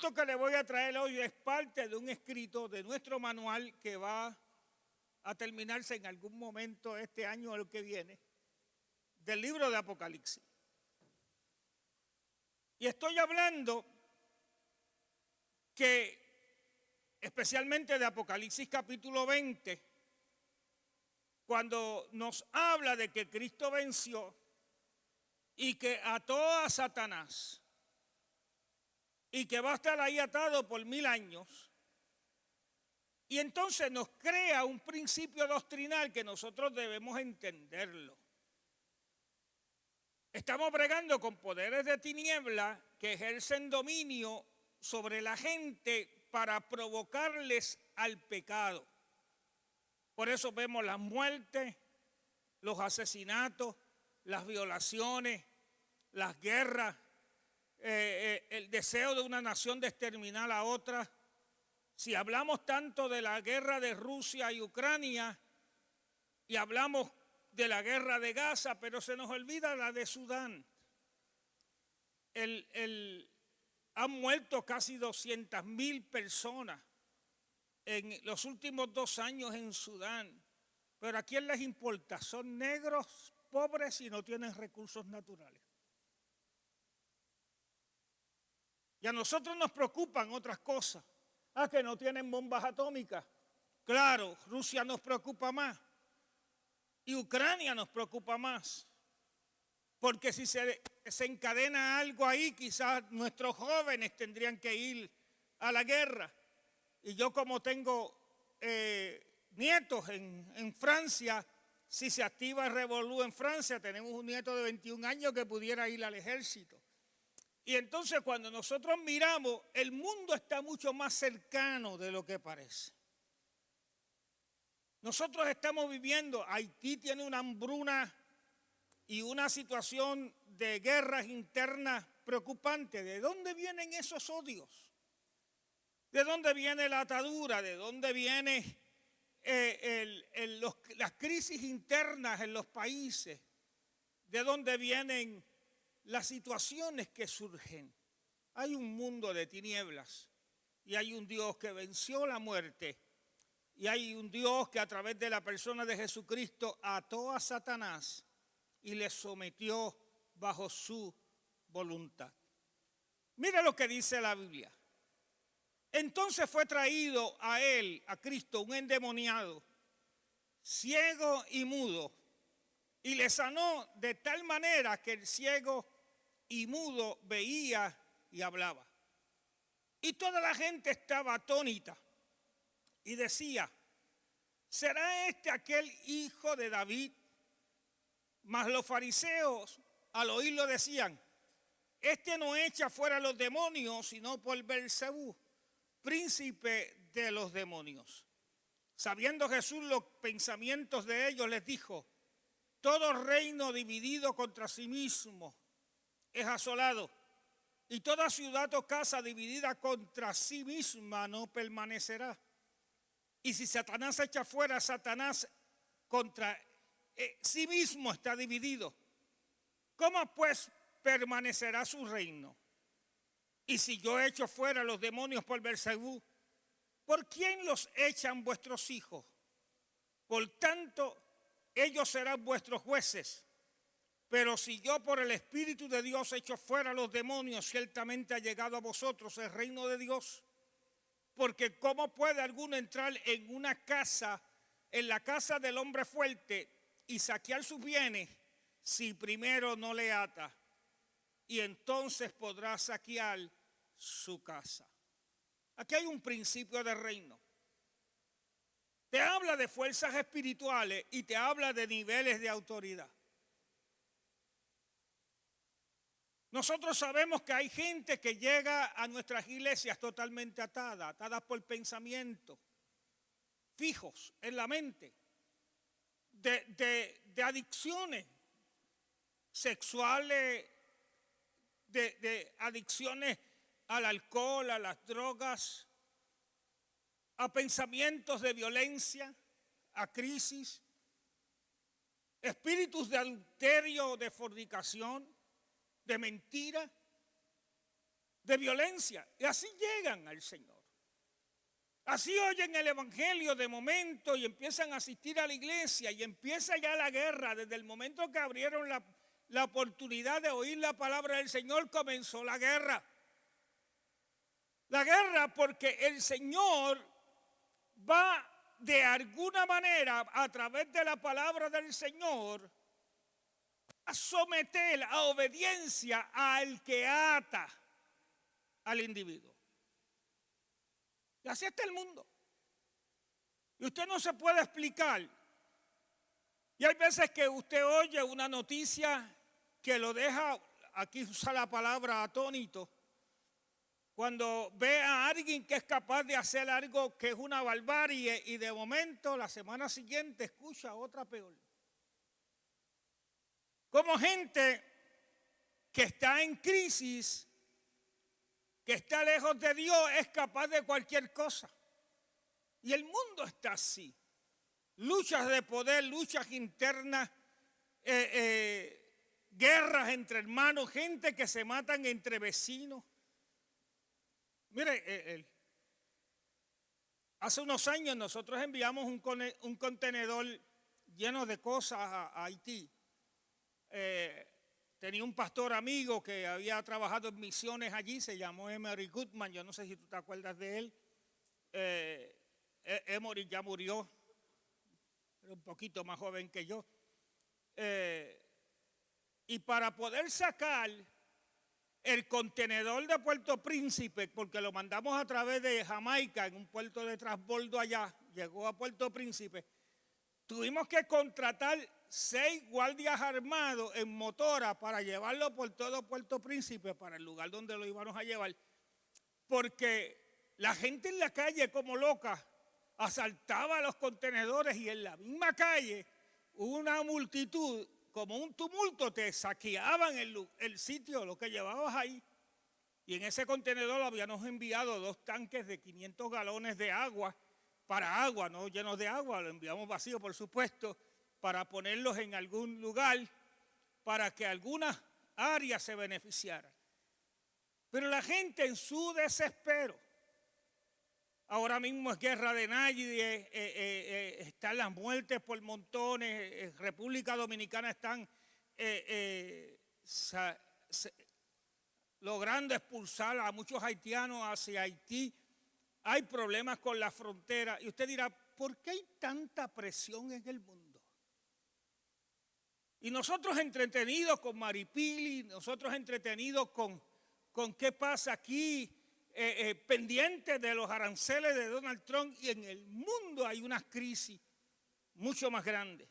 texto que le voy a traer hoy es parte de un escrito de nuestro manual que va a terminarse en algún momento este año o el que viene, del libro de Apocalipsis. Y estoy hablando que, especialmente de Apocalipsis capítulo 20, cuando nos habla de que Cristo venció y que ató a Satanás y que va a estar ahí atado por 1000 años, y entonces nos crea un principio doctrinal que nosotros debemos entenderlo. Estamos bregando con poderes de tiniebla que ejercen dominio sobre la gente para provocarles al pecado. Por eso vemos las muertes, los asesinatos, las violaciones, las guerras, el deseo de una nación de exterminar a otra. Si hablamos tanto de la guerra de Rusia y Ucrania y hablamos de la guerra de Gaza, pero se nos olvida la de Sudán. Han muerto casi 200,000 personas en los últimos 2 años en Sudán. Pero ¿a quién les importa? Son negros, pobres y no tienen recursos naturales. Y a nosotros nos preocupan otras cosas. Que no tienen bombas atómicas. Claro, Rusia nos preocupa más. Y Ucrania nos preocupa más. Porque si se encadena algo ahí, quizás nuestros jóvenes tendrían que ir a la guerra. Y yo, como tengo nietos en Francia, si se activa el revolú en Francia, tenemos un nieto de 21 años que pudiera ir al ejército. Y entonces cuando nosotros miramos, el mundo está mucho más cercano de lo que parece. Nosotros estamos viviendo, Haití tiene una hambruna y una situación de guerras internas preocupante. ¿De dónde vienen esos odios? ¿De dónde viene la atadura? ¿De dónde vienen las crisis internas en los países? ¿De dónde vienen las situaciones que surgen? Hay un mundo de tinieblas y hay un Dios que venció la muerte y hay un Dios que a través de la persona de Jesucristo ató a Satanás y le sometió bajo su voluntad. Mira lo que dice la Biblia. Entonces fue traído a él, a Cristo, un endemoniado, ciego y mudo, y le sanó de tal manera que el ciego y mudo veía y hablaba. Y toda la gente estaba atónita y decía: ¿será este aquel hijo de David? Mas los fariseos al oírlo decían: este no echa fuera los demonios, sino por Beelzebú, príncipe de los demonios. Sabiendo Jesús los pensamientos de ellos, les dijo: todo reino dividido contra sí mismo es asolado, y toda ciudad o casa dividida contra sí misma no permanecerá. Y si Satanás echa fuera a Satanás, contra sí mismo está dividido. ¿Cómo pues permanecerá su reino? Y si yo echo fuera los demonios por Beelzebú, ¿por quién los echan vuestros hijos? Por tanto, ellos serán vuestros jueces. Pero si yo por el Espíritu de Dios echo fuera los demonios, ciertamente ha llegado a vosotros el reino de Dios. Porque ¿cómo puede alguno entrar en una casa, en la casa del hombre fuerte, y saquear sus bienes si primero no le ata? Y entonces podrá saquear su casa. Aquí hay un principio de reino. Te habla de fuerzas espirituales y te habla de niveles de autoridad. Nosotros sabemos que hay gente que llega a nuestras iglesias totalmente atadas por pensamientos fijos en la mente, de adicciones sexuales, de adicciones al alcohol, a las drogas, a pensamientos de violencia, a crisis, espíritus de adulterio, de fornicación, de mentira. de violencia. Y así llegan al Señor. Así oyen el evangelio de momento y empiezan a asistir a la iglesia y empieza ya la guerra. Desde el momento que abrieron la oportunidad de oír la palabra del Señor, comenzó la guerra. La guerra porque el Señor va de alguna manera a través de la palabra del Señor a someter a obediencia al que ata al individuo. Y así está el mundo. Y usted no se puede explicar. Y hay veces que usted oye una noticia que lo deja, aquí usa la palabra atónito, cuando ve a alguien que es capaz de hacer algo que es una barbarie y de momento la semana siguiente escucha otra peor. Como gente que está en crisis, que está lejos de Dios, es capaz de cualquier cosa. Y el mundo está así. Luchas de poder, luchas internas, guerras entre hermanos, gente que se matan entre vecinos. Mire, hace unos años nosotros enviamos un contenedor lleno de cosas a Haití. Tenía un pastor amigo que había trabajado en misiones allí, se llamó Emery Goodman, yo no sé si tú te acuerdas de él. Emery ya murió, era un poquito más joven que yo. Y para poder sacar el contenedor de Puerto Príncipe, porque lo mandamos a través de Jamaica, en un puerto de transbordo allá, llegó a Puerto Príncipe, tuvimos que contratar 6 guardias armados en motora para llevarlo por todo Puerto Príncipe, para el lugar donde lo íbamos a llevar, porque la gente en la calle como loca asaltaba los contenedores y en la misma calle una multitud, como un tumulto, te saqueaban el sitio, lo que llevabas ahí. Y en ese contenedor habíamos enviado 2 tanques de 500 galones de agua, para agua, no llenos de agua, lo enviamos vacío por supuesto, para ponerlos en algún lugar, para que algunas áreas se beneficiaran. Pero la gente en su desespero, ahora mismo es guerra de nadie, están las muertes por montones, República Dominicana están logrando expulsar a muchos haitianos hacia Haití. Hay problemas con la frontera. Y usted dirá, ¿por qué hay tanta presión en el mundo? Y nosotros entretenidos con Maripili, nosotros entretenidos con qué pasa aquí, pendientes de los aranceles de Donald Trump, y en el mundo hay una crisis mucho más grande.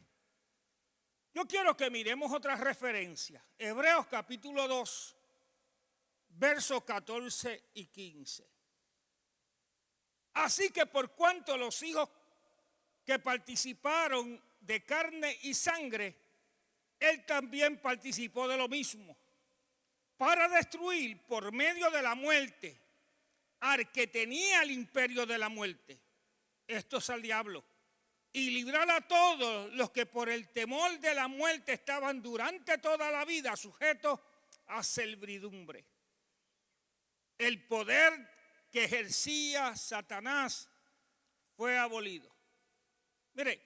Yo quiero que miremos otra referencia. Hebreos capítulo 2, versos 14 y 15. Así que por cuanto los hijos que participaron de carne y sangre, él también participó de lo mismo, para destruir por medio de la muerte al que tenía el imperio de la muerte, esto es al diablo, y librar a todos los que por el temor de la muerte estaban durante toda la vida sujetos a servidumbre. El poder que ejercía Satanás fue abolido. Mire,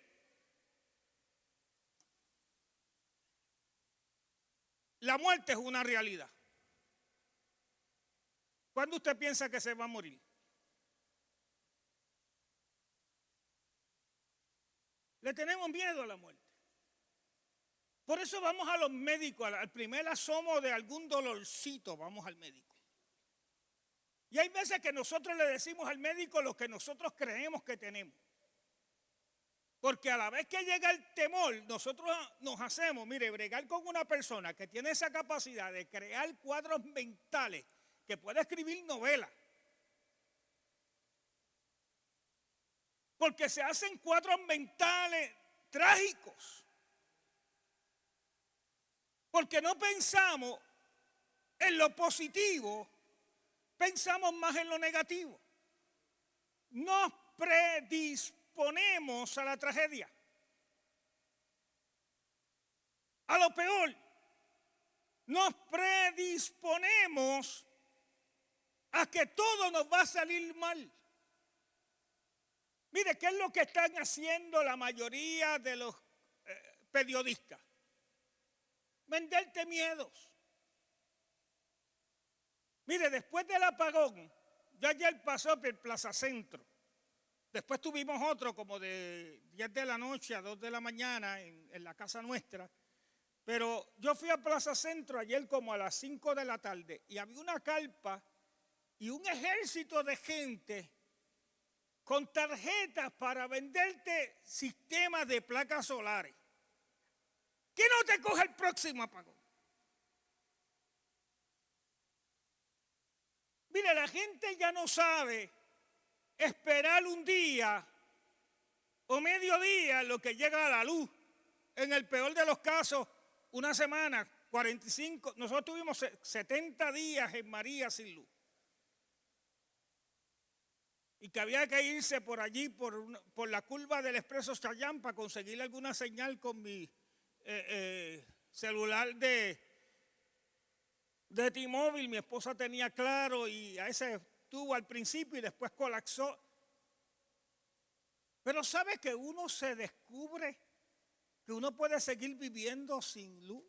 la muerte es una realidad. ¿Cuándo usted piensa que se va a morir? Le tenemos miedo a la muerte. Por eso vamos a los médicos, al primer asomo de algún dolorcito, vamos al médico. Y hay veces que nosotros le decimos al médico lo que nosotros creemos que tenemos. Porque a la vez que llega el temor, nosotros nos hacemos, mire, bregar con una persona que tiene esa capacidad de crear cuadros mentales, que puede escribir novelas. Porque se hacen cuadros mentales trágicos. Porque no pensamos en lo positivo, pensamos más en lo negativo. Nos predisponemos a la tragedia, a lo peor. Nos predisponemos a que todo nos va a salir mal. Mire, ¿qué es lo que están haciendo la mayoría de los periodistas? Venderte miedos. Mire, después del apagón, yo ayer pasé por el Plaza Centro. Después tuvimos otro como de 10 de la noche a 2 de la mañana en la casa nuestra. Pero yo fui a Plaza Centro ayer como a las 5 de la tarde y había una carpa y un ejército de gente con tarjetas para venderte sistemas de placas solares. ¿Qué no te coge el próximo apagón? Mire, la gente ya no sabe esperar un día o mediodía lo que llega a la luz. En el peor de los casos, una semana, 45, nosotros tuvimos 70 días en María sin luz. Y que había que irse por allí, por la curva del Expreso Chayán para conseguir alguna señal con mi celular de T-Mobile. Mi esposa tenía Claro y a ese tuvo al principio y después colapsó. Pero ¿sabe que uno se descubre que uno puede seguir viviendo sin luz?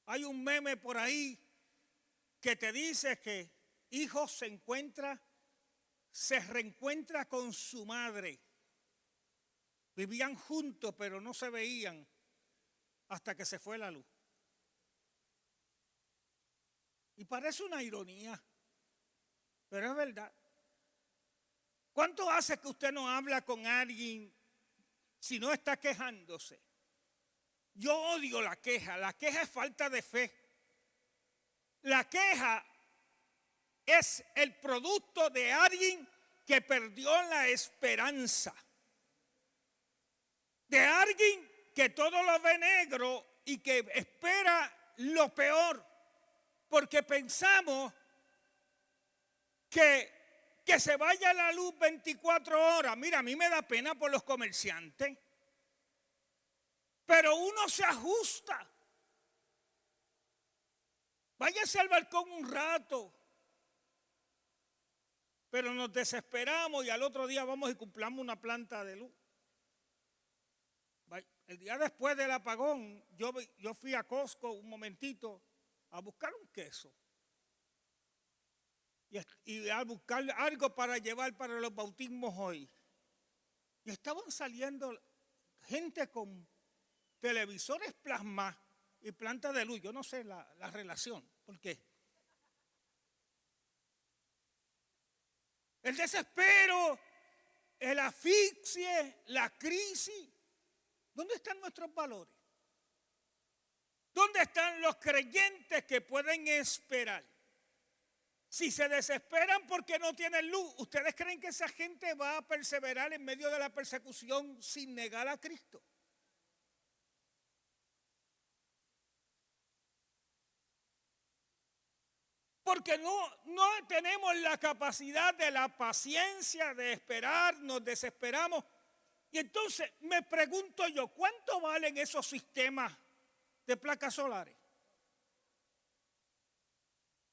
Hay un meme por ahí que te dice que hijo se reencuentra con su madre. Vivían juntos, pero no se veían hasta que se fue la luz. Y parece una ironía, pero es verdad. ¿Cuánto hace que usted no habla con alguien si no está quejándose? Yo odio la queja es falta de fe. La queja es el producto de alguien que perdió la esperanza. De alguien que todo lo ve negro y que espera lo peor. Porque pensamos que se vaya la luz 24 horas. Mira, a mí me da pena por los comerciantes. Pero uno se ajusta. Váyase al balcón un rato. Pero nos desesperamos y al otro día vamos y cumplamos una planta de luz. El día después del apagón, yo fui a Costco un momentito a buscar un queso. Y a buscar algo para llevar para los bautismos hoy. Y estaban saliendo gente con televisores plasma y plantas de luz. Yo no sé la relación. ¿Por qué? El desespero, el asfixie, la crisis. ¿Dónde están nuestros valores? ¿Dónde están los creyentes que pueden esperar? Si se desesperan porque no tienen luz, ¿ustedes creen que esa gente va a perseverar en medio de la persecución sin negar a Cristo? Porque no tenemos la capacidad de la paciencia, de esperar, nos desesperamos. Y entonces me pregunto yo, ¿cuánto valen esos sistemas de placas solares?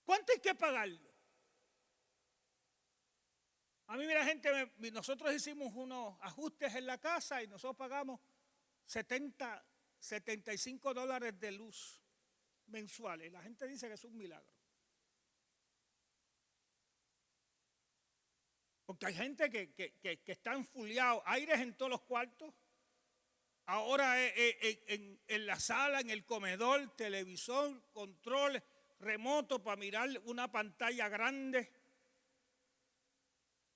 ¿Cuánto hay que pagarlo? A mí la gente, nosotros hicimos unos ajustes en la casa y nosotros pagamos $75 de luz mensuales. La gente dice que es un milagro. Porque hay gente que está enfuliado, aires en todos los cuartos. Ahora en la sala, en el comedor, televisor, control remoto para mirar una pantalla grande.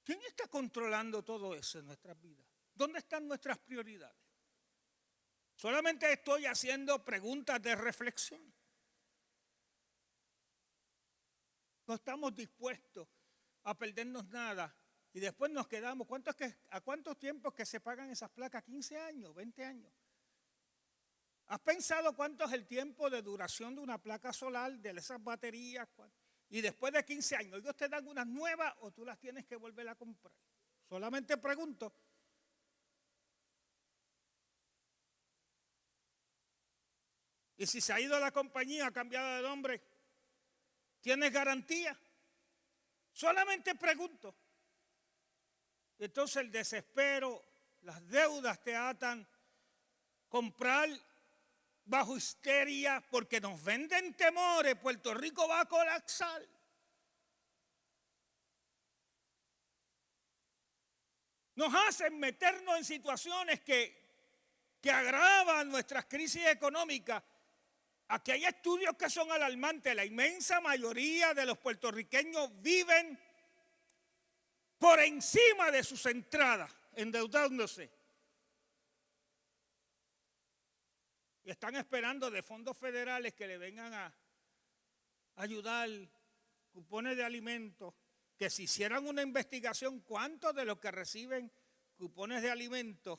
¿Quién está controlando todo eso en nuestras vidas? ¿Dónde están nuestras prioridades? Solamente estoy haciendo preguntas de reflexión. No estamos dispuestos a perdernos nada y después nos quedamos. ¿A cuántos tiempos que se pagan esas placas? 15 años, 20 años. ¿Has pensado cuánto es el tiempo de duración de una placa solar, de esas baterías? Y después de 15 años, ¿ellos te dan unas nuevas o tú las tienes que volver a comprar? Solamente pregunto. Y si se ha ido la compañía, ha cambiado de nombre, ¿Tienes garantía? Solamente pregunto. Entonces el desespero, las deudas te atan, comprar bajo histeria porque nos venden temores, Puerto Rico va a colapsar. Nos hacen meternos en situaciones que agravan nuestras crisis económicas. Aquí hay estudios que son alarmantes. La inmensa mayoría de los puertorriqueños viven por encima de sus entradas, endeudándose. Y están esperando de fondos federales que le vengan a ayudar, cupones de alimentos, que si hicieran una investigación, ¿cuántos de los que reciben cupones de alimentos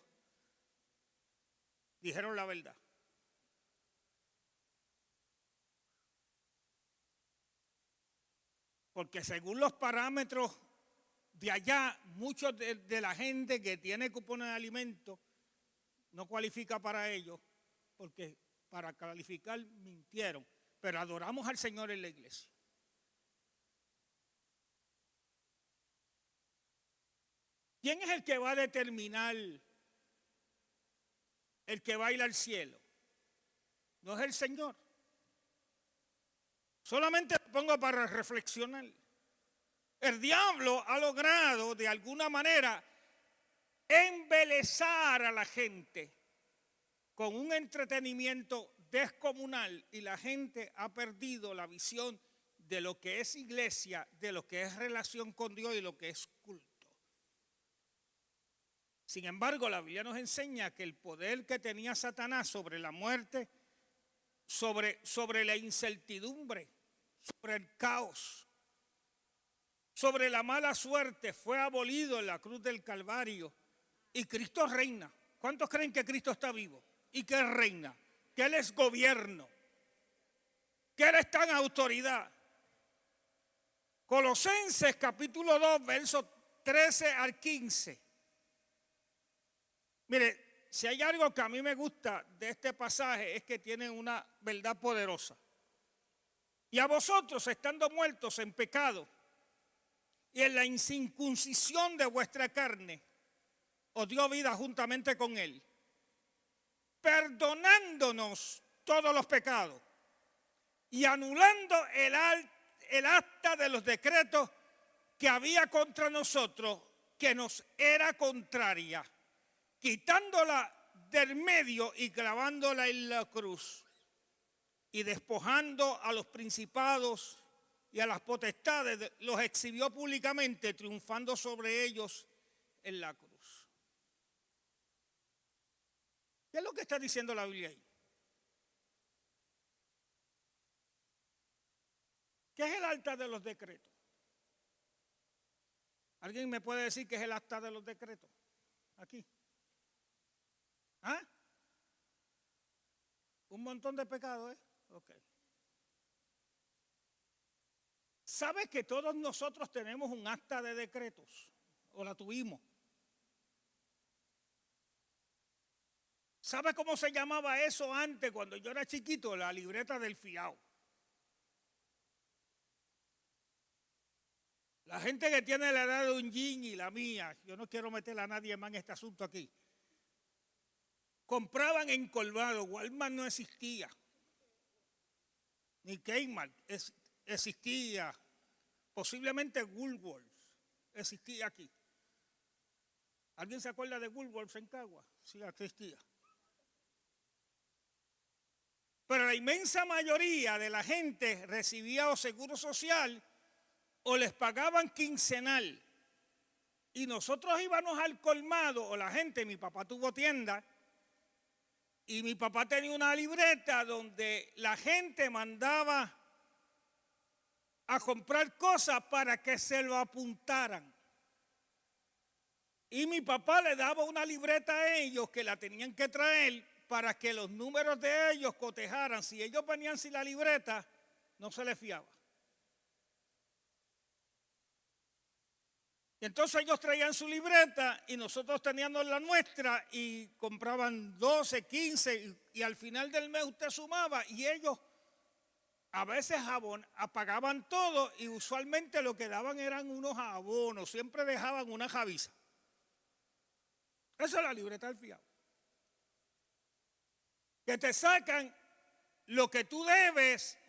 dijeron la verdad? Porque según los parámetros de allá, muchos de la gente que tiene cupones de alimentos no cualifica para ellos, porque para calificar mintieron, pero adoramos al Señor en la iglesia. ¿Quién es el que va a determinar el que va a ir al cielo? No es el Señor. Solamente lo pongo para reflexionar. El diablo ha logrado de alguna manera embelezar a la gente con un entretenimiento descomunal y la gente ha perdido la visión de lo que es iglesia, de lo que es relación con Dios y lo que es culto. Sin embargo, la Biblia nos enseña que el poder que tenía Satanás sobre la muerte, sobre la incertidumbre, sobre el caos, sobre la mala suerte, fue abolido en la cruz del Calvario y Cristo reina. ¿Cuántos creen que Cristo está vivo y que Él reina? Que Él es gobierno, que Él está en autoridad. Colosenses capítulo 2, versos 13 al 15. Mire, si hay algo que a mí me gusta de este pasaje es que tiene una verdad poderosa. Y a vosotros, estando muertos en pecado y en la incircuncisión de vuestra carne, os dio vida juntamente con Él, perdonándonos todos los pecados y anulando el acta de los decretos que había contra nosotros, que nos era contraria, quitándola del medio y clavándola en la cruz, y despojando a los principados y a las potestades, los exhibió públicamente, triunfando sobre ellos en la cruz. ¿Qué es lo que está diciendo la Biblia ahí? ¿Qué es el acta de los decretos? ¿Alguien me puede decir qué es el acta de los decretos? Aquí. ¿Ah? Un montón de pecados, ¿eh? Ok. ¿Sabes que todos nosotros tenemos un acta de decretos? ¿O la tuvimos? ¿Sabe cómo se llamaba eso antes, cuando yo era chiquito? La libreta del fiao. La gente que tiene la edad de un yin y la mía, yo no quiero meter a nadie más en este asunto aquí, compraban en colmado. Walmart no existía, ni Kmart existía, posiblemente Woolworths existía aquí. ¿Alguien se acuerda de Woolworths en Cagua? Sí, existía. Pero la inmensa mayoría de la gente recibía o seguro social o les pagaban quincenal. Y nosotros íbamos al colmado, o la gente, mi papá tuvo tienda, y mi papá tenía una libreta donde la gente mandaba a comprar cosas para que se lo apuntaran. Y mi papá le daba una libreta a ellos que la tenían que traer para que los números de ellos cotejaran. Si ellos venían sin la libreta, no se les fiaba. Y entonces ellos traían su libreta y nosotros teníamos la nuestra y compraban 12, 15 y al final del mes usted sumaba y ellos a veces apagaban todo y usualmente lo que daban eran unos abonos, siempre dejaban una javiza. Esa es la libreta del fiado. Que te sacan lo que tú debes,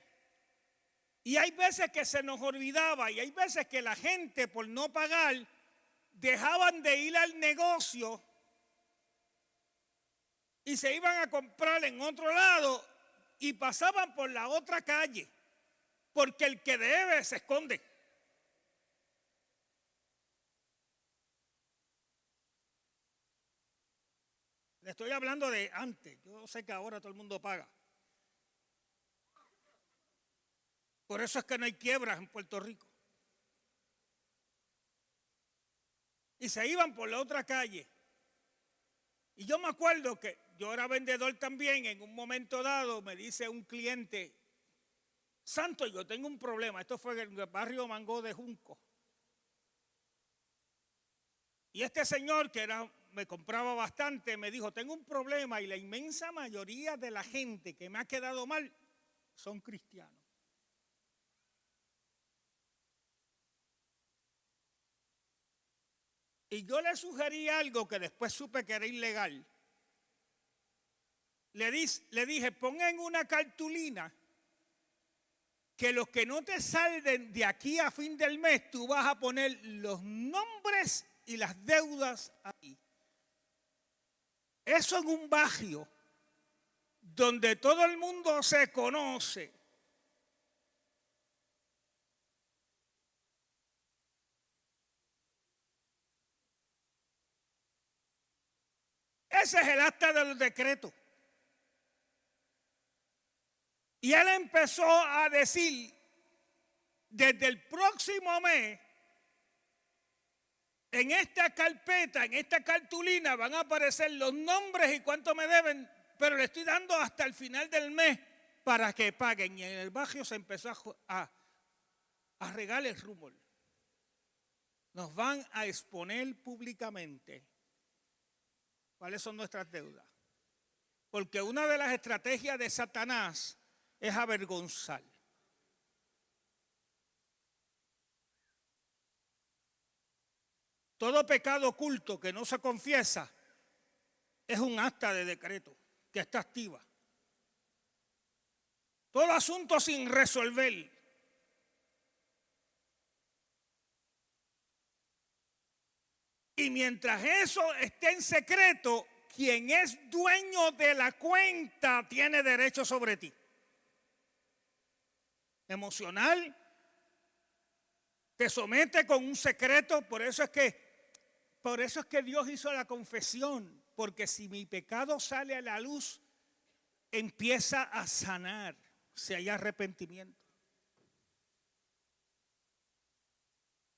y hay veces que se nos olvidaba, y hay veces que la gente por no pagar dejaban de ir al negocio y se iban a comprar en otro lado y pasaban por la otra calle, porque el que debe se esconde. Le estoy hablando de antes. Yo sé que ahora todo el mundo paga. Por eso es que no hay quiebras en Puerto Rico. Y se iban por la otra calle. Y yo me acuerdo que yo era vendedor también. En un momento dado me dice un cliente: Santo, yo tengo un problema. Esto fue en el barrio Mango de Junco. Y este señor, que me compraba bastante, me dijo: tengo un problema, y la inmensa mayoría de la gente que me ha quedado mal son cristianos. Y yo le sugerí algo que después supe que era ilegal. Le dije: pon en una cartulina que los que no te salden de aquí a fin del mes, tú vas a poner los nombres y las deudas ahí. Eso en un barrio donde todo el mundo se conoce. Ese es el acta de los decretos. Y él empezó a decir: desde el próximo mes, en esta carpeta, en esta cartulina, van a aparecer los nombres y cuánto me deben, pero le estoy dando hasta el final del mes para que paguen. Y en el barrio se empezó a regar el rumor. Nos van a exponer públicamente cuáles son nuestras deudas. Porque una de las estrategias de Satanás es avergonzar. Todo pecado oculto que no se confiesa es un acta de decreto que está activa. Todo asunto sin resolver. Y mientras eso esté en secreto, quien es dueño de la cuenta tiene derecho sobre ti. Emocional, te somete con un secreto. Por eso es que Dios hizo la confesión, porque si mi pecado sale a la luz, empieza a sanar si hay arrepentimiento.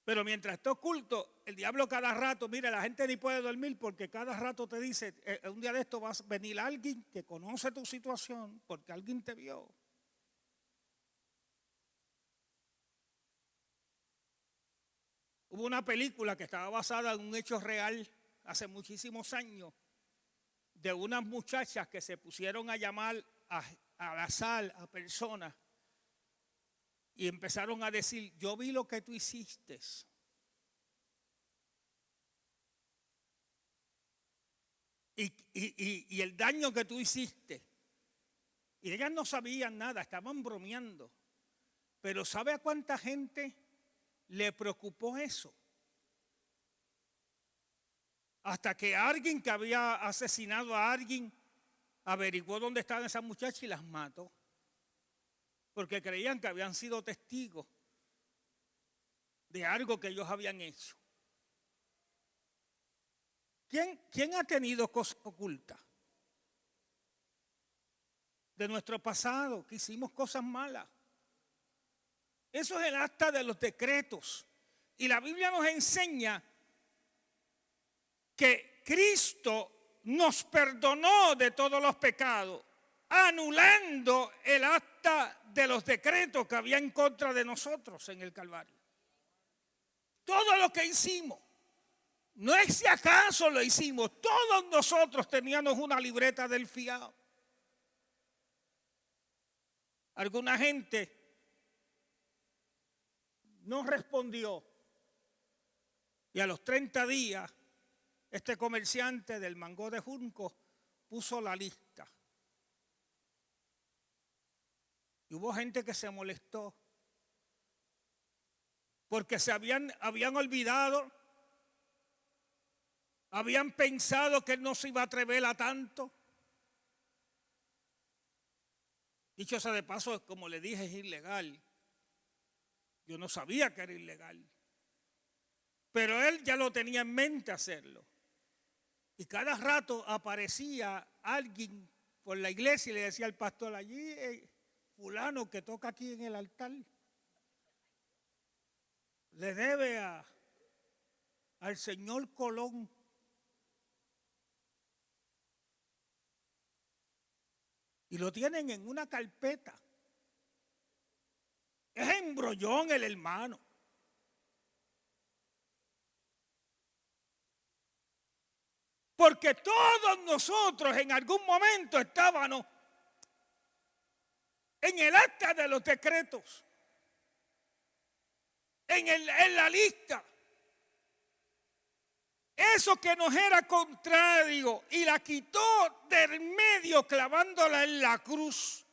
Pero mientras está oculto, el diablo cada rato, mira, la gente ni puede dormir porque cada rato te dice: un día de esto va a venir alguien que conoce tu situación porque alguien te vio. Hubo una película que estaba basada en un hecho real hace muchísimos años, de unas muchachas que se pusieron a llamar al azar a personas y empezaron a decir: yo vi lo que tú hiciste. Y el daño que tú hiciste. Y ellas no sabían nada, estaban bromeando. Pero ¿sabe a cuánta gente le preocupó eso? Hasta que alguien que había asesinado a alguien averiguó dónde estaban esas muchachas y las mató. Porque creían que habían sido testigos de algo que ellos habían hecho. ¿Quién ha tenido cosas ocultas? De nuestro pasado, que hicimos cosas malas. Eso es el acta de los decretos. Y la Biblia nos enseña que Cristo nos perdonó de todos los pecados, anulando el acta de los decretos que había en contra de nosotros en el Calvario. Todo lo que hicimos, no es si acaso lo hicimos, todos nosotros teníamos una libreta del fiado. Alguna gente no respondió. Y a los 30 días, este comerciante del mango de Junco puso la lista. Y hubo gente que se molestó porque se habían olvidado, habían pensado que él no se iba a atrever a tanto. Dicho sea de paso, como le dije, es ilegal. Yo no sabía que era ilegal. Pero él ya lo tenía en mente hacerlo. Y cada rato aparecía alguien por la iglesia y le decía al pastor, allí fulano que toca aquí en el altar, le debe al señor Colón. Y lo tienen en una carpeta. Es embrollón el hermano. Porque todos nosotros en algún momento estábamos en el acta de los decretos, en la lista. Eso que nos era contrario y la quitó del medio clavándola en la cruz,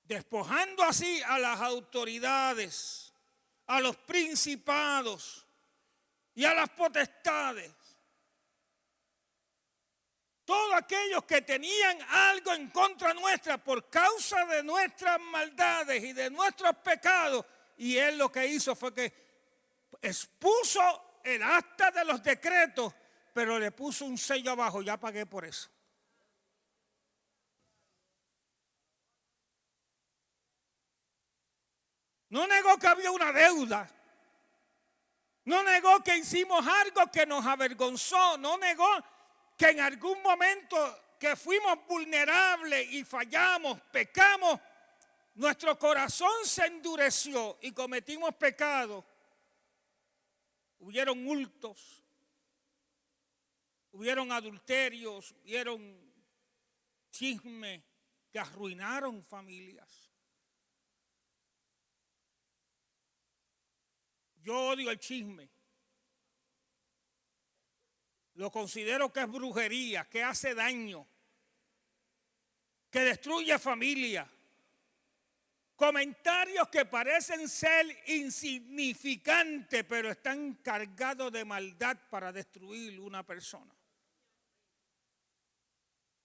despojando así a las autoridades, a los principados y a las potestades. Todos aquellos que tenían algo en contra nuestra por causa de nuestras maldades y de nuestros pecados. Y él lo que hizo fue que expuso el acta de los decretos, pero le puso un sello abajo. Ya pagué por eso. No negó que había una deuda. No negó que hicimos algo que nos avergonzó. No negó que en algún momento que fuimos vulnerables y fallamos, pecamos, nuestro corazón se endureció y cometimos pecados. Hubieron hurtos, hubieron adulterios, hubieron chismes que arruinaron familias. Yo odio el chisme. Lo considero que es brujería, que hace daño, que destruye familia. Comentarios que parecen ser insignificantes, pero están cargados de maldad para destruir una persona.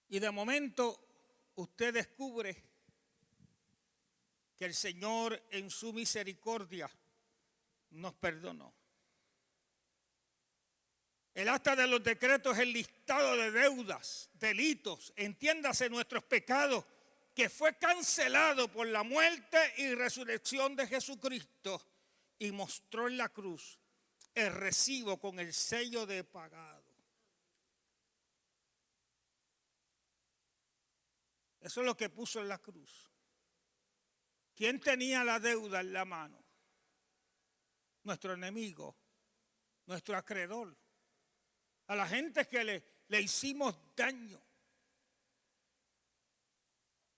Y de momento usted descubre que el Señor en su misericordia nos perdonó. El acta de los decretos es el listado de deudas, delitos, entiéndase nuestros pecados, que fue cancelado por la muerte y resurrección de Jesucristo y mostró en la cruz el recibo con el sello de pagado. Eso es lo que puso en la cruz. ¿Quién tenía la deuda en la mano? Nuestro enemigo, nuestro acreedor. A la gente que le hicimos daño.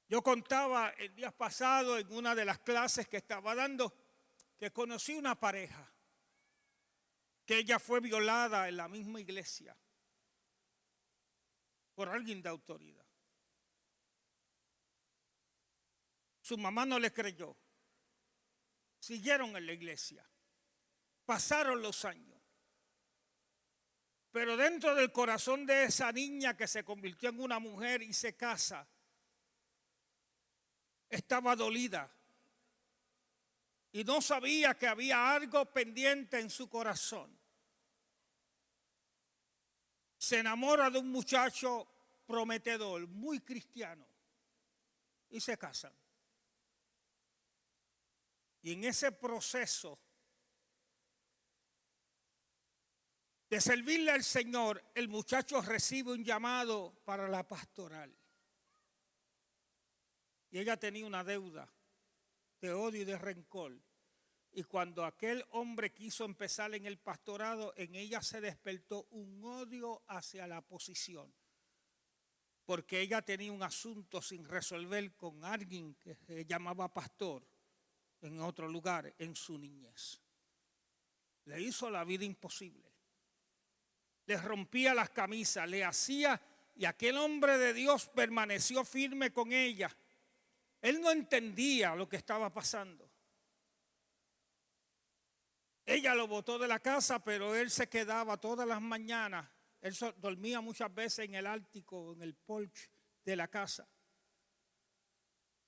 Yo contaba el día pasado en una de las clases que estaba dando que conocí una pareja que ella fue violada en la misma iglesia por alguien de autoridad. Su mamá no le creyó. Siguieron en la iglesia. Pasaron los años. Pero dentro del corazón de esa niña que se convirtió en una mujer y se casa, estaba dolida y no sabía que había algo pendiente en su corazón. Se enamora de un muchacho prometedor, muy cristiano, y se casan. Y en ese proceso de servirle al Señor, el muchacho recibe un llamado para la pastoral. Y ella tenía una deuda de odio y de rencor. Y cuando aquel hombre quiso empezar en el pastorado, en ella se despertó un odio hacia la posición. Porque ella tenía un asunto sin resolver con alguien que se llamaba pastor. en otro lugar en su niñez. Le hizo la vida imposible. Le rompía las camisas, le hacía, y aquel hombre de Dios permaneció firme con ella. Él no entendía lo que estaba pasando. Ella lo botó de la casa, pero él se quedaba todas las mañanas. Él dormía muchas veces en el ático, en el porche de la casa.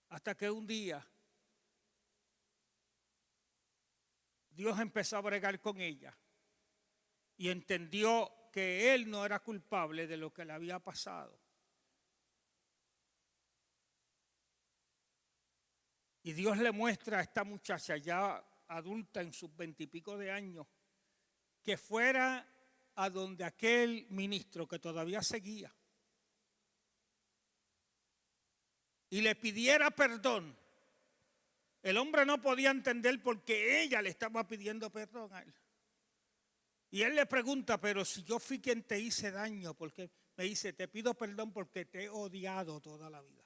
Hasta que un día Dios empezó a bregar con ella y entendió que él no era culpable de lo que le había pasado. Y Dios le muestra a esta muchacha ya adulta en sus 20 y pico de años que fuera a donde aquel ministro que todavía seguía y le pidiera perdón. El hombre no podía entender por qué ella le estaba pidiendo perdón a él. Y él le pregunta, pero si yo fui quien te hice daño, porque me dice, te pido perdón porque te he odiado toda la vida.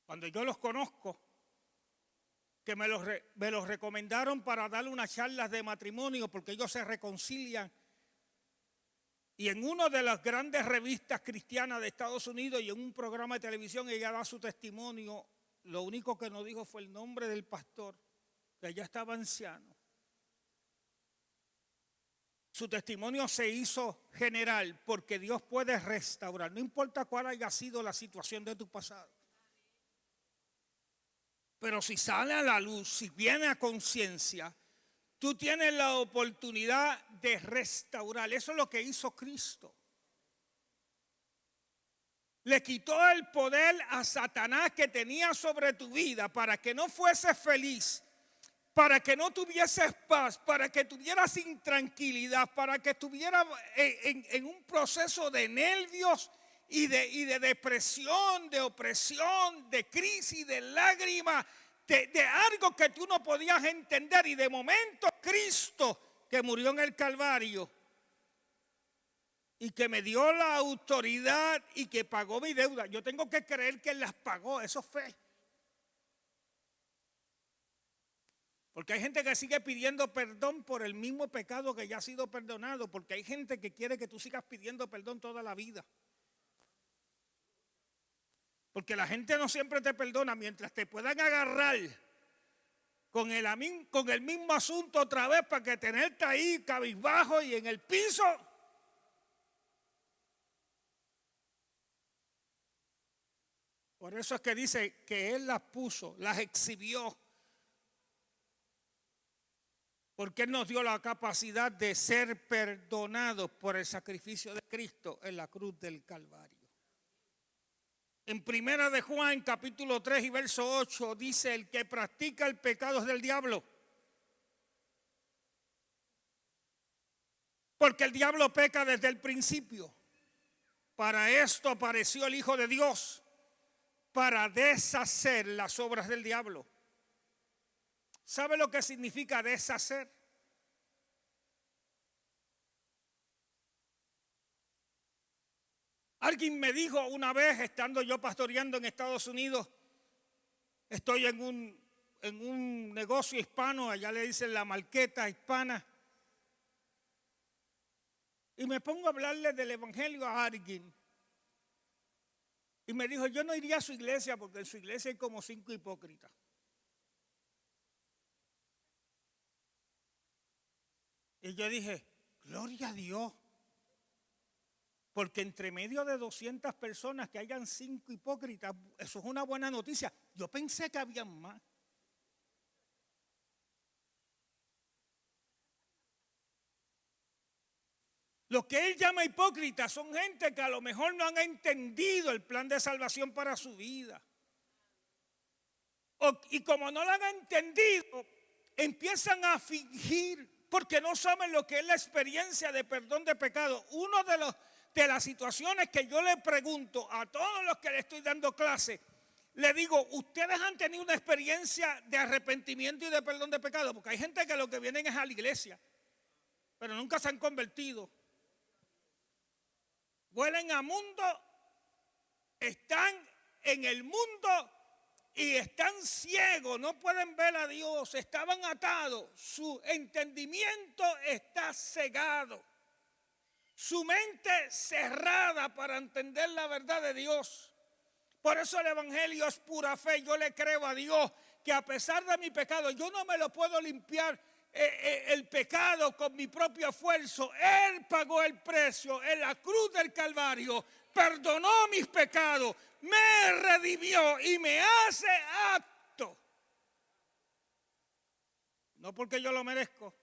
Cuando yo los conozco, que me los recomendaron para darle unas charlas de matrimonio porque ellos se reconcilian. Y en una de las grandes revistas cristianas de Estados Unidos y en un programa de televisión ella da su testimonio. Lo único que no dijo fue el nombre del pastor, que ya estaba anciano. Su testimonio se hizo general porque Dios puede restaurar, no importa cuál haya sido la situación de tu pasado. Pero si sale a la luz, si viene a conciencia, tú tienes la oportunidad de restaurar. Eso es lo que hizo Cristo. Le quitó el poder a Satanás que tenía sobre tu vida para que no fueses feliz, para que no tuvieses paz, para que tuvieras intranquilidad, para que estuvieras en un proceso de nervios y de depresión, de opresión, de crisis, de lágrimas, de algo que tú no podías entender. Y de momento Cristo, que murió en el Calvario y que me dio la autoridad y que pagó mi deuda, yo tengo que creer que Él las pagó. Eso es fe. Porque hay gente que sigue pidiendo perdón por el mismo pecado que ya ha sido perdonado. Porque hay gente que quiere que tú sigas pidiendo perdón toda la vida. Porque la gente no siempre te perdona. Mientras te puedan agarrar con el mismo asunto otra vez para que tenerte ahí cabizbajo y en el piso. Por eso es que dice que Él las puso, las exhibió. Porque Él nos dio la capacidad de ser perdonados por el sacrificio de Cristo en la cruz del Calvario. En Primera de Juan, capítulo 3 y verso 8, dice: el que practica el pecado es del diablo. Porque el diablo peca desde el principio. Para esto apareció el Hijo de Dios, para deshacer las obras del diablo. ¿Sabe lo que significa deshacer? Alguien me dijo una vez, estando yo pastoreando en Estados Unidos, estoy en un negocio hispano, allá le dicen la marqueta hispana, y me pongo a hablarle del evangelio a alguien. Y me dijo, yo no iría a su iglesia porque en su iglesia hay como 5 hipócritas. Y yo dije, gloria a Dios. Porque entre medio de 200 personas que hayan 5 hipócritas, eso es una buena noticia. Yo pensé que habían más. Lo que él llama hipócritas son gente que a lo mejor no han entendido el plan de salvación para su vida. Y como no lo han entendido, empiezan a fingir porque no saben lo que es la experiencia de perdón de pecado. Uno de las situaciones que yo le pregunto a todos los que le estoy dando clase, le digo, ¿ustedes han tenido una experiencia de arrepentimiento y de perdón de pecado? Porque hay gente que lo que vienen es a la iglesia, pero nunca se han convertido. Huelen a mundo están en el mundo y están ciegos, no pueden ver a Dios, estaban atados, su entendimiento está cegado, su mente cerrada para entender la verdad de Dios. Por eso el evangelio es pura fe. Yo le creo a Dios que a pesar de mi pecado, yo no me lo puedo limpiar el pecado con mi propio esfuerzo. Él pagó el precio en la cruz del Calvario, perdonó mis pecados, me redimió y me hace apto. No porque yo lo merezco,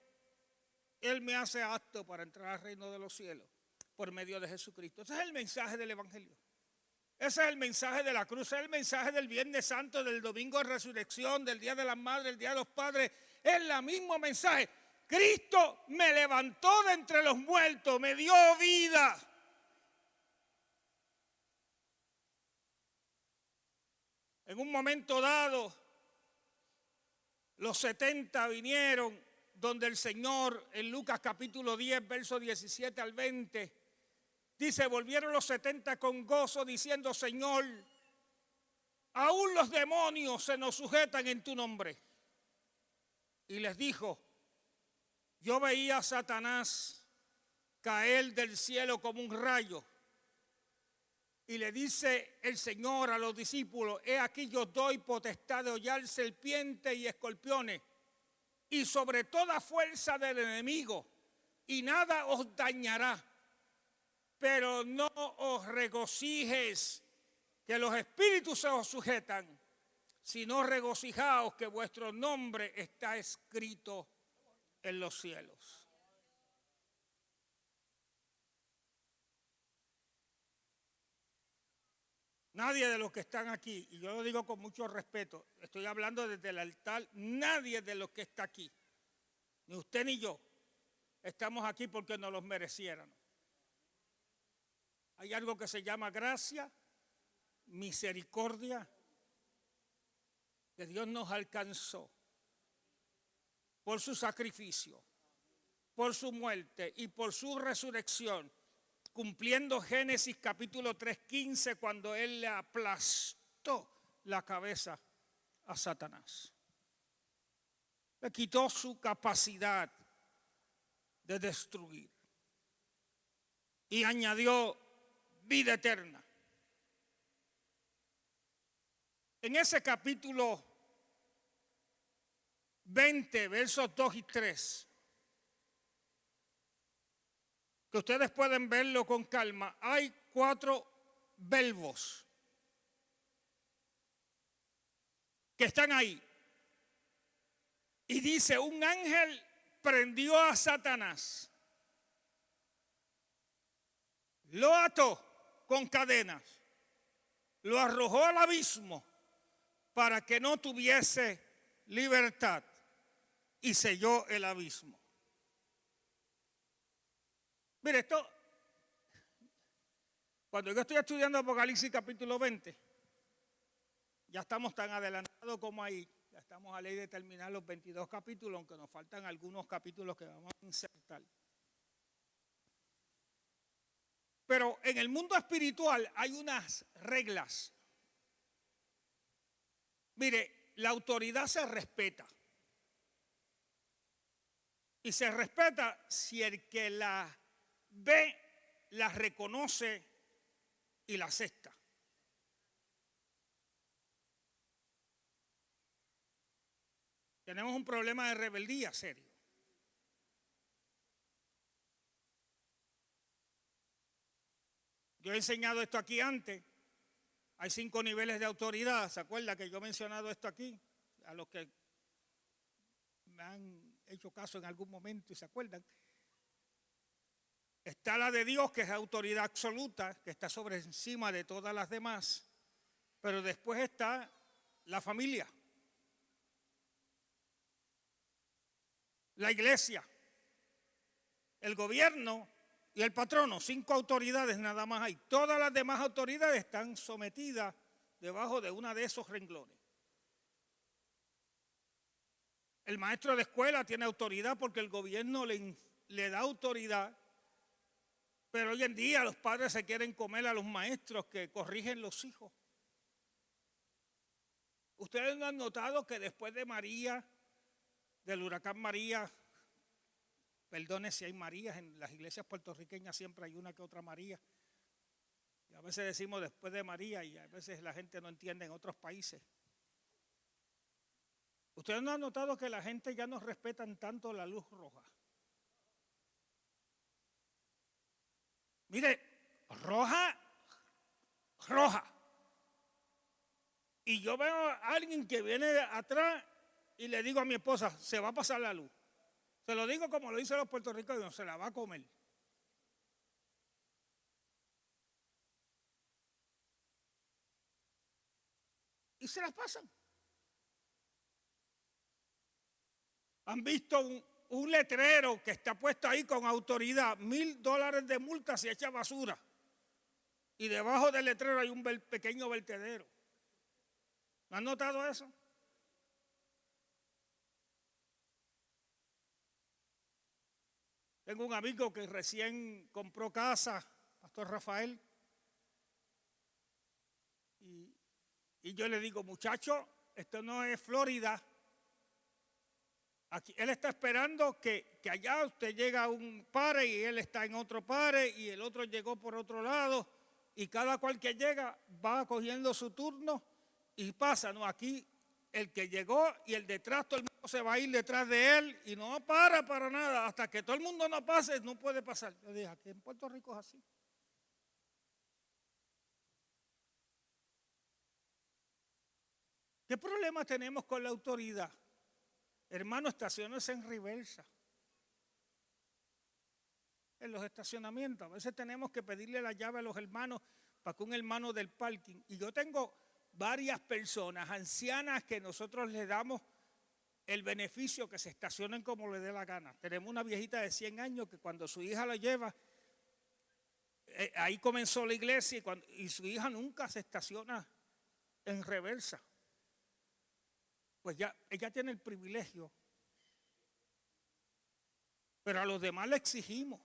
Él me hace apto para entrar al reino de los cielos por medio de Jesucristo. Ese es el mensaje del evangelio. Ese es el mensaje de la cruz, ese es el mensaje del Viernes Santo, del Domingo de Resurrección, del Día de las Madres, del Día de los Padres. Es el mismo mensaje. Cristo me levantó de entre los muertos, me dio vida. En un momento dado, los 70 vinieron donde el Señor, en Lucas capítulo 10, versos 17 al 20, dice, volvieron los 70 con gozo diciendo, Señor, aún los demonios se nos sujetan en tu nombre. Y les dijo, yo veía a Satanás caer del cielo como un rayo. Y le dice el Señor a los discípulos, he aquí yo doy potestad de hollar serpientes y escorpiones y sobre toda fuerza del enemigo, y nada os dañará. Pero no os regocijes que los espíritus se os sujetan, sino regocijaos que vuestro nombre está escrito en los cielos. Nadie de los que están aquí, y yo lo digo con mucho respeto, estoy hablando desde el altar, nadie de los que está aquí, ni usted ni yo, estamos aquí porque nos los mereciéramos. Hay algo que se llama gracia, misericordia, que Dios nos alcanzó por su sacrificio, por su muerte y por su resurrección, cumpliendo Génesis capítulo 3:15, cuando Él le aplastó la cabeza a Satanás. Le quitó su capacidad de destruir y añadió vida eterna. En ese capítulo 20, versos 2 y 3, que ustedes pueden verlo con calma, hay 4 verbos que están ahí. Y dice, un ángel prendió a Satanás, lo ató con cadenas, lo arrojó al abismo para que no tuviese libertad y selló el abismo. Mire, esto, cuando yo estoy estudiando Apocalipsis capítulo 20, ya estamos tan adelantados como ahí, ya estamos a ley de terminar los 22 capítulos, aunque nos faltan algunos capítulos que vamos a insertar. Pero en el mundo espiritual hay unas reglas. Mire, la autoridad se respeta. Y se respeta si el que la ve, la reconoce y la acepta. Tenemos un problema de rebeldía serio. Yo he enseñado esto aquí antes. Hay 5 niveles de autoridad. ¿Se acuerda que yo he mencionado esto aquí? A los que me han hecho caso en algún momento y se acuerdan. Está la de Dios, que es autoridad absoluta, que está sobre encima de todas las demás. Pero después está la familia, la iglesia, el gobierno y el patrono. 5 autoridades nada más hay. Todas las demás autoridades están sometidas debajo de una de esos renglones. El maestro de escuela tiene autoridad porque el gobierno le da autoridad Pero hoy en día los padres se quieren comer a los maestros que corrigen los hijos. ¿Ustedes no han notado que después de María, del huracán María, perdone si hay Marías, en las iglesias puertorriqueñas siempre hay una que otra María, y a veces decimos después de María y a veces la gente no entiende en otros países? ¿Ustedes no han notado que la gente ya no respetan tanto la luz roja? Mire, roja. Y yo veo a alguien que viene atrás y le digo a mi esposa, se va a pasar la luz. Se lo digo como lo dicen los puertorriqueños, se la va a comer. Y se las pasan. Han visto un letrero que está puesto ahí con autoridad, $1,000 de multa si echa basura. Y debajo del letrero hay un pequeño vertedero. ¿No han notado eso? Tengo un amigo que recién compró casa, Pastor Rafael, y yo le digo, muchacho, esto no es Florida. Aquí, él está esperando que allá usted llega a un pare y él está en otro pare y el otro llegó por otro lado y cada cual que llega va cogiendo su turno y pasa, ¿no? Aquí el que llegó y el detrás, todo el mundo se va a ir detrás de él y no para nada. Hasta que todo el mundo no pase, no puede pasar. Yo dije, aquí en Puerto Rico es así. ¿Qué problema tenemos con la autoridad? Hermano, estaciones en reversa. En los estacionamientos. A veces tenemos que pedirle la llave a los hermanos para que un hermano del parking. Y yo tengo varias personas ancianas que nosotros les damos el beneficio que se estacionen como le dé la gana. Tenemos una viejita de 100 años que cuando su hija la lleva, ahí comenzó la iglesia y su hija nunca se estaciona en reversa. Pues ya ella tiene el privilegio. Pero a los demás le exigimos.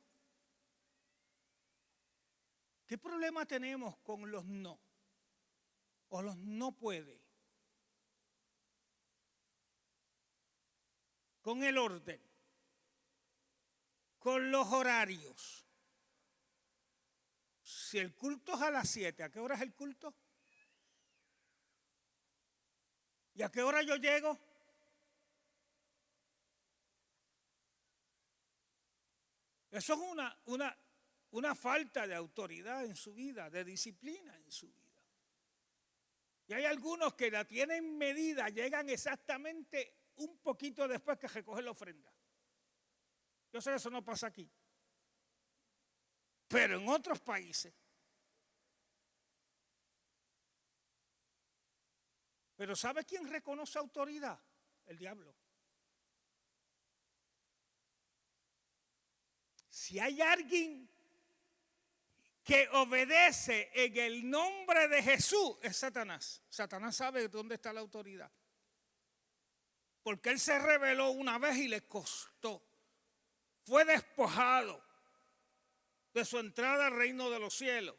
¿Qué problema tenemos con los no? O los no puede. Con el orden. Con los horarios. Si el culto es a las 7, ¿a qué hora es el culto? ¿Y a qué hora yo llego? Eso es una falta de autoridad en su vida, de disciplina en su vida. Y hay algunos que la tienen medida, llegan exactamente un poquito después que recogen la ofrenda. Yo sé que eso no pasa aquí. Pero en otros países. Pero ¿sabe quién reconoce autoridad? El diablo. Si hay alguien que obedece en el nombre de Jesús, es Satanás. Satanás sabe dónde está la autoridad. Porque él se rebeló una vez y le costó. Fue despojado de su entrada al reino de los cielos.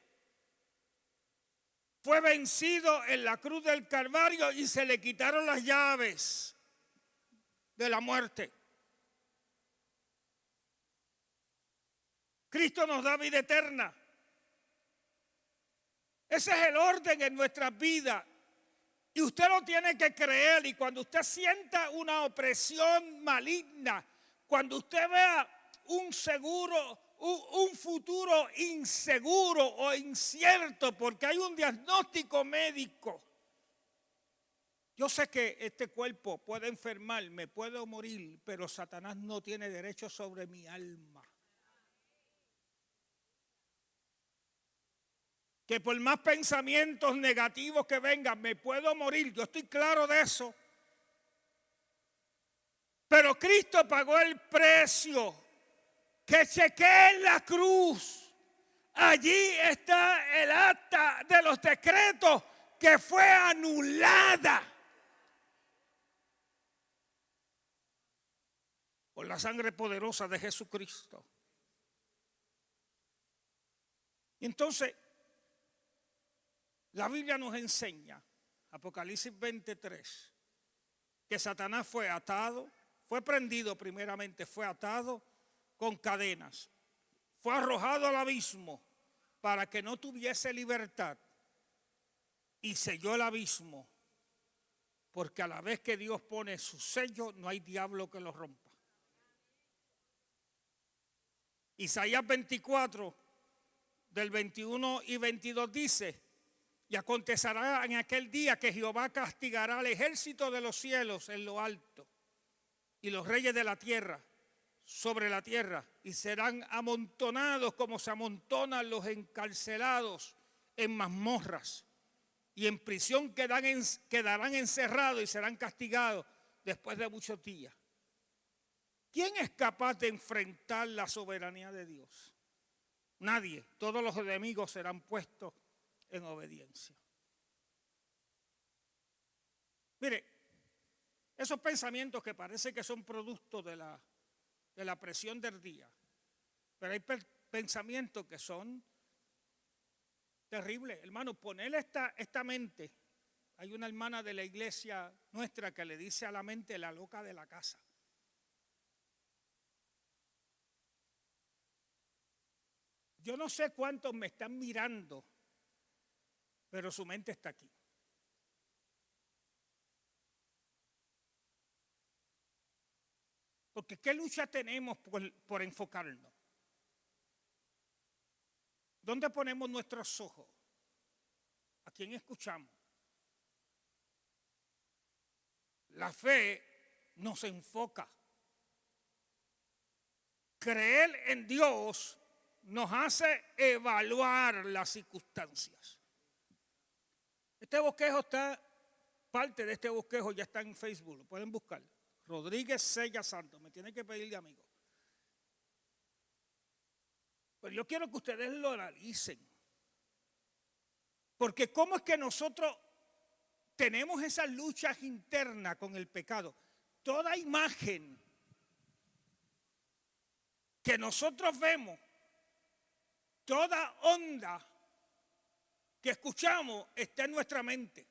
Fue vencido en la cruz del Calvario y se le quitaron las llaves de la muerte. Cristo nos da vida eterna. Ese es el orden en nuestras vidas. Y usted lo tiene que creer. Y cuando usted sienta una opresión maligna, cuando usted vea un futuro inseguro o incierto, porque hay un diagnóstico médico. Yo sé que este cuerpo puede enfermar, me puedo morir, pero Satanás no tiene derecho sobre mi alma. Que por más pensamientos negativos que vengan, me puedo morir. Yo estoy claro de eso. Pero Cristo pagó el precio. Que chequee en la cruz. Allí está el acta de los decretos que fue anulada por la sangre poderosa de Jesucristo. Y entonces, la Biblia nos enseña, Apocalipsis 23, que Satanás fue atado, fue prendido primeramente, fue atado con cadenas, fue arrojado al abismo para que no tuviese libertad y selló el abismo, porque a la vez que Dios pone su sello, no hay diablo que lo rompa. Isaías 24, del 21 y 22 dice: y acontecerá en aquel día que Jehová castigará al ejército de los cielos en lo alto y los reyes de la tierra sobre la tierra, y serán amontonados como se amontonan los encarcelados en mazmorras, y en prisión quedarán encerrados y serán castigados después de muchos días. ¿Quién es capaz de enfrentar la soberanía de Dios? Nadie. Todos los enemigos serán puestos en obediencia. Mire, esos pensamientos que parece que son producto de la presión del día, pero hay pensamientos que son terribles. Hermano, ponerle esta mente. Hay una hermana de la iglesia nuestra que le dice a la mente la loca de la casa. Yo no sé cuántos me están mirando, pero su mente está aquí. Porque ¿qué lucha tenemos por enfocarnos? ¿Dónde ponemos nuestros ojos? ¿A quién escuchamos? La fe nos enfoca. Creer en Dios nos hace evaluar las circunstancias. Este bosquejo parte de este bosquejo ya está en Facebook, lo pueden buscar. Rodríguez Sella Santos, me tiene que pedir de amigo. Pero yo quiero que ustedes lo analicen. Porque cómo es que nosotros tenemos esas luchas internas con el pecado. Toda imagen que nosotros vemos, toda onda que escuchamos está en nuestra mente.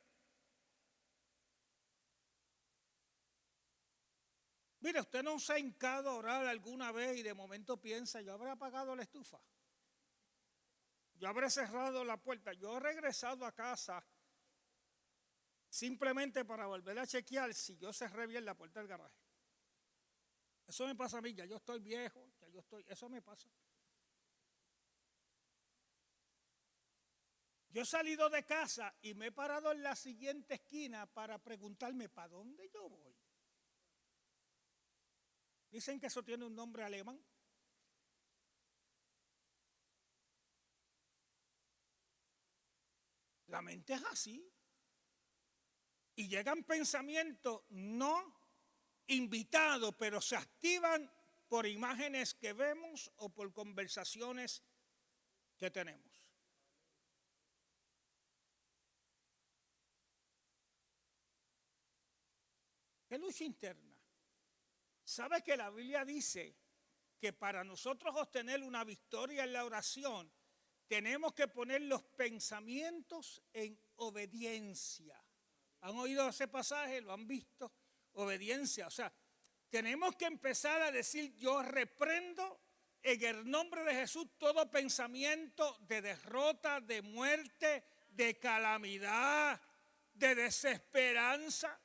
Mire, usted no se ha hincado a orar alguna vez y de momento piensa: yo habré apagado la estufa, yo habré cerrado la puerta. Yo he regresado a casa simplemente para volver a chequear si yo cerré bien la puerta del garaje. Eso me pasa a mí, ya yo estoy viejo, eso me pasa. Yo he salido de casa y me he parado en la siguiente esquina para preguntarme: ¿para dónde yo voy? Dicen que eso tiene un nombre alemán. La mente es así. Y llegan pensamientos no invitados, pero se activan por imágenes que vemos o por conversaciones que tenemos. ¿Qué lucha interna? ¿Sabe que la Biblia dice que para nosotros obtener una victoria en la oración tenemos que poner los pensamientos en obediencia? ¿Han oído ese pasaje? ¿Lo han visto? Obediencia. O sea, tenemos que empezar a decir: yo reprendo en el nombre de Jesús todo pensamiento de derrota, de muerte, de calamidad, de desesperanza.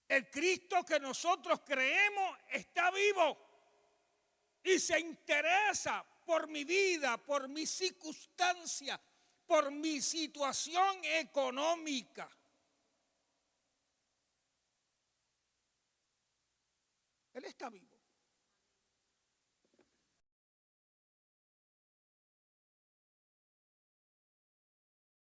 El Cristo que nosotros creemos está vivo y se interesa por mi vida, por mi circunstancia, por mi situación económica. Él está vivo.